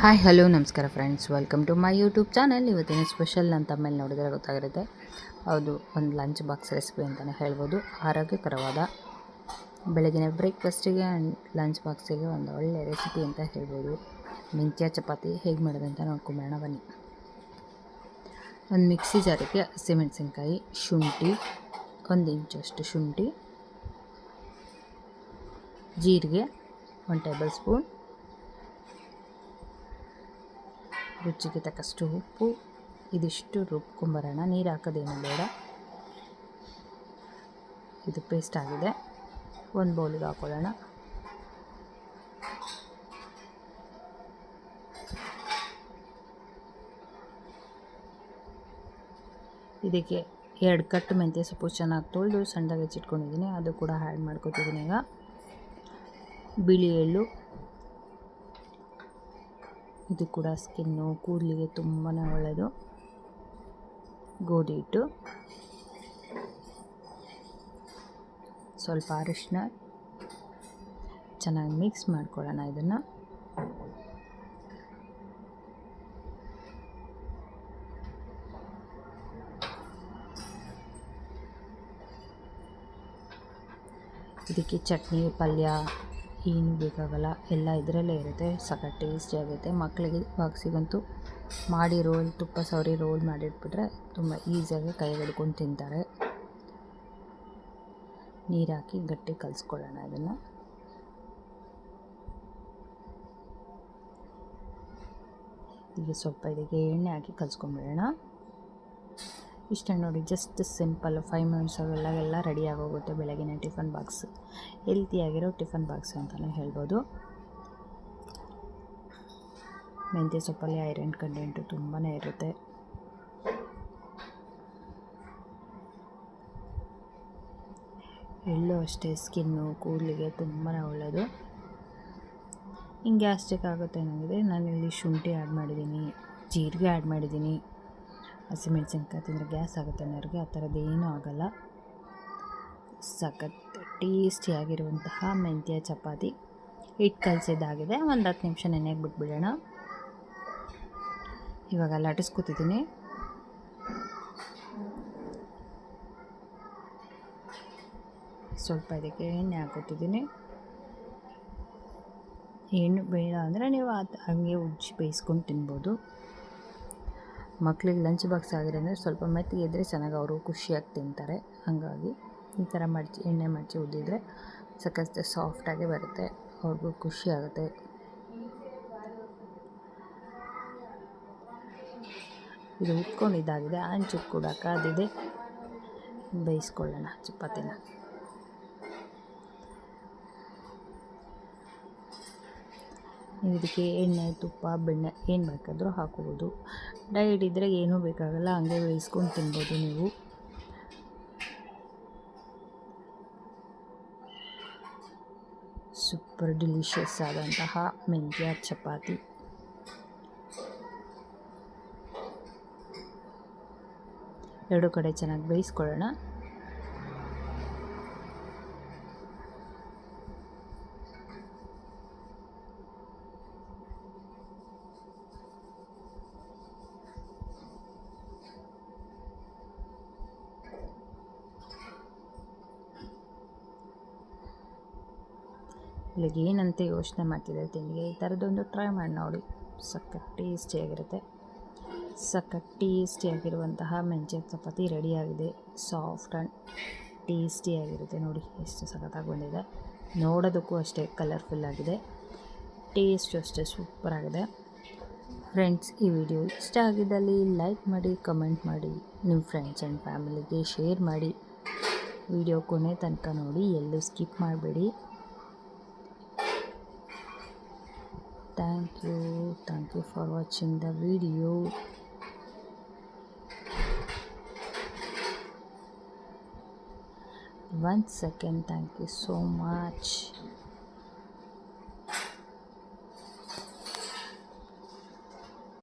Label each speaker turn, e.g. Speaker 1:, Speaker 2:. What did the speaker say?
Speaker 1: Hi hello ನಮಸ್ಕಾರ friends, welcome to my YouTube channel. ಇವತ್ತಿನ special ಅಂತ ಮೇಲೆ ನೋಡಿದರೆ ಗೊತ್ತಾಗಿರುತ್ತೆ. ಹೌದು, ಒಂದು ಲಂಚ್ ಬಾಕ್ಸ್ ರೆಸಿಪಿ ಅಂತಲೇ ಹೇಳ್ಬೋದು. ಆರೋಗ್ಯಕರವಾದ ಬೆಳಗಿನ ಬ್ರೇಕ್ಫಾಸ್ಟಿಗೆ ಆ್ಯಂಡ್ ಲಂಚ್ ಬಾಕ್ಸಿಗೆ ಒಂದು ಒಳ್ಳೆಯ ರೆಸಿಪಿ ಅಂತ ಹೇಳ್ಬೋದು. ಮೆಂತ್ಯ ಚಪಾತಿ ಹೇಗೆ ಮಾಡೋದು ಅಂತ ನೋಡ್ಕೊಂಬೇಡ ಬನ್ನಿ. ಒಂದು ಮಿಕ್ಸಿ ಜಾರಿಗೆ ಹಸಿಮೆಣಸಿನ್ಕಾಯಿ, ಶುಂಠಿ, 1 ಇಂಚಷ್ಟು ಶುಂಠಿ, ಜೀರಿಗೆ 1 ಟೇಬಲ್ ಸ್ಪೂನ್, ರುಚಿಗೆ ತಕ್ಕಷ್ಟು ಉಪ್ಪು, ಇದಿಷ್ಟು ರುಬ್ಕೊಂಬರೋಣ. ನೀರು ಹಾಕೋದೇನು ಬೇಡ. ಇದು ಪೇಸ್ಟ್ ಆಗಿದೆ. ಒಂದು ಬೌಲಿಗೆ ಹಾಕೊಳ್ಳೋಣ. ಇದಕ್ಕೆ 2 ಕಟ್ಟು ಮೆಂತ್ಯ ಸೊಪ್ಪು ಚೆನ್ನಾಗಿ ತೊಳೆದು ಸಣ್ಣದಾಗಿ ಹೆಚ್ಚಿಟ್ಕೊಂಡಿದ್ದೀನಿ, ಅದು ಕೂಡ ಆ್ಯಡ್ ಮಾಡ್ಕೊತಿದ್ದೀನಿ. ಈಗ ಬಿಳಿ ಎಳ್ಳು, ಇದು ಕೂಡ ಸ್ಕಿನ್ನು ಕೂದಲಿಗೆ ತುಂಬಾ ಒಳ್ಳೆಯದು. ಗೋಧಿ ಹಿಟ್ಟು, ಸ್ವಲ್ಪ ಅರಿಶಿನ, ಚೆನ್ನಾಗಿ ಮಿಕ್ಸ್ ಮಾಡ್ಕೊಳ್ಳೋಣ. ಇದನ್ನು ಇದಕ್ಕೆ ಚಟ್ನಿ ಪಲ್ಯ ಏನು ಬೇಕಾಗಲ್ಲ, ಎಲ್ಲ ಇದರಲ್ಲೇ ಇರುತ್ತೆ. ಸಖತ್ ಟೇಸ್ಟಿ ಆಗುತ್ತೆ. ಮಕ್ಕಳಿಗೆ ಬಾಕ್ಸಿಗಂತೂ ಮಾಡಿ ರೋಲ್, ತುಪ್ಪ ಸವರಿ ರೋಲ್ ಮಾಡಿಟ್ಬಿಟ್ರೆ ತುಂಬ ಈಸಿಯಾಗಿ ಕೈಗೆ ಹಿಡ್ಕೊಂಡು ತಿಂತಾರೆ. ನೀರು ಹಾಕಿ ಗಟ್ಟಿ ಕಲಿಸ್ಕೊಳ್ಳೋಣ. ಇದನ್ನು ಈಗ ಸ್ವಲ್ಪ ಇದಕ್ಕೆ ಎಣ್ಣೆ ಹಾಕಿ ಕಲಿಸ್ಕೊಂಡ್ಬಿಡೋಣ. ಇಷ್ಟ ನೋಡಿ, ಜಸ್ಟ್ ಸಿಂಪಲ್ 5 ಮಿನಿಟ್ಸ್ ಎಲ್ಲ ರೆಡಿ ಆಗೋಗುತ್ತೆ. ಬೆಳಗಿನ ಟಿಫನ್ ಬಾಕ್ಸ್, ಹೆಲ್ತಿಯಾಗಿರೋ ಟಿಫನ್ ಬಾಕ್ಸ್ ಅಂತಲೇ ಹೇಳ್ಬೋದು. ಮೆಂತ್ಯ ಸೊಪ್ಪಲ್ಲಿ ಐರನ್ ಕಂಟೆಂಟು ತುಂಬಾ ಇರುತ್ತೆ. ಎಳ್ಳು ಅಷ್ಟೇ ಸ್ಕಿನ್ನು ಕೂದಲಿಗೆ ತುಂಬಾ ಒಳ್ಳೆಯದು. ಹಿಂಗೆ ಗ್ಯಾಸ್ಟ್ರಿಕ್ ಆಗುತ್ತೆ ಏನಾಗಿದೆ. ನಾನಿಲ್ಲಿ ಶುಂಠಿ ಆ್ಯಡ್ ಮಾಡಿದ್ದೀನಿ, ಜೀರಿಗೆ ಆ್ಯಡ್ ಮಾಡಿದ್ದೀನಿ. ಹಸಿಮೆಣಸಿನ್ಕಾಯಿ ತಿಂದರೆ ಗ್ಯಾಸ್ ಆಗುತ್ತೆ ಅನ್ನೋರಿಗೆ ಆ ಥರದ್ದೇನೂ ಆಗೋಲ್ಲ. ಸಖತ್ ಟೇಸ್ಟಿಯಾಗಿರುವಂತಹ ಮೆಂತ್ಯ ಚಪಾತಿ ಹಿಟ್ಟು ಕಲಸಿದ್ದಾಗಿದೆ. ಒಂದು 10 ನಿಮಿಷ ನೆನೆಗೆ ಬಿಟ್ಬಿಡೋಣ. ಇವಾಗ ಲಟ್ಟಿಸ್ಕೊತಿದ್ದೀನಿ. ಸ್ವಲ್ಪ ಇದಕ್ಕೆ ಎಣ್ಣೆ ಹಾಕೋತಿದ್ದೀನಿ. ಎಣ್ಣೆ ಬೇಡ ಅಂದರೆ ನೀವು ಹಾಗೆ ಉಜ್ಜಿ ಬೇಯಿಸ್ಕೊಂಡು ತಿನ್ಬೋದು. ಮಕ್ಕಳಿಗೆ ಲಂಚ್ ಬಾಕ್ಸ್ ಆಗಿರೋಂದರೆ ಸ್ವಲ್ಪ ಮೆತ್ತಿಗೆ ಇದ್ದರೆ ಚೆನ್ನಾಗಿ ಅವರು ಖುಷಿಯಾಗಿ ತಿಂತಾರೆ. ಹಾಗಾಗಿ ಈ ಥರ ಮಡಚಿ ಎಣ್ಣೆ ಮಡಚಿ ಉದ್ದಿದ್ರೆ ಸಖತ್ ಸಾಫ್ಟಾಗಿ ಬರುತ್ತೆ, ಅವ್ರಿಗೂ ಖುಷಿ ಆಗುತ್ತೆ. ಇದು ಉಟ್ಕೊಂಡಿದ್ದಾಗಿದೆ. ಹಂಚು ಕೂಡ ಕಾದಿದೆ. ಬೇಯಿಸ್ಕೊಳ್ಳೋಣ ಚಪಾತಿನ. ನೀವು ಇದಕ್ಕೆ ಎಣ್ಣೆ, ತುಪ್ಪ, ಬೆಣ್ಣೆ ಏನು ಬೇಕಾದರೂ ಹಾಕೋಬೋದು. ಡಯಟ್ ಇದ್ದರೆ ಏನೂ ಬೇಕಾಗಲ್ಲ, ಹಂಗೆ ಬೇಯಿಸ್ಕೊಂಡು ತಿನ್ಬೋದು ನೀವು. ಸೂಪರ್ ಡಿಲಿಷಿಯಸ್ ಆದಂತಹ ಮೆಂತ್ಯ ಚಪಾತಿ. ಎರಡು ಕಡೆ ಚೆನ್ನಾಗಿ ಬೇಯಿಸ್ಕೊಳ್ಳೋಣ. ಇಲ್ಲಿಗೆ ಏನಂತ ಯೋಚನೆ ಮಾಡ್ತಿದ್ದಾರೆ ತಿಂಡಿಗೆ, ಈ ಥರದ್ದೊಂದು ಟ್ರೈ ಮಾಡಿ ನೋಡಿ. ಸಖತ್ ಟೇಸ್ಟಿಯಾಗಿರುತ್ತೆ. ಸಖತ್ ಟೇಸ್ಟಿಯಾಗಿರುವಂತಹ ಮೆಂತ್ಯ ಚಪಾತಿ ರೆಡಿಯಾಗಿದೆ. ಸಾಫ್ಟ್ ಆ್ಯಂಡ್ ಟೇಸ್ಟಿಯಾಗಿರುತ್ತೆ. ನೋಡಿ ಎಷ್ಟು ಸಖತ್ತಾಗಿ ಬಂದಿದೆ. ನೋಡೋದಕ್ಕೂ ಅಷ್ಟೇ ಕಲರ್ಫುಲ್ ಆಗಿದೆ, ಟೇಸ್ಟು ಅಷ್ಟೇ ಸೂಪರಾಗಿದೆ. ಫ್ರೆಂಡ್ಸ್, ಈ ವಿಡಿಯೋ ಇಷ್ಟ ಆಗಿದ್ದಲ್ಲಿ ಲೈಕ್ ಮಾಡಿ, ಕಮೆಂಟ್ ಮಾಡಿ, ನಿಮ್ಮ ಫ್ರೆಂಡ್ಸ್ ಆ್ಯಂಡ್ ಫ್ಯಾಮಿಲಿಗೆ ಶೇರ್ ಮಾಡಿ. ವಿಡಿಯೋ ಕೊನೆ ತನಕ ನೋಡಿ, ಎಲ್ಲೂ ಸ್ಕಿಪ್ ಮಾಡಬೇಡಿ. Thank you for watching the video. Once again, thank you so much.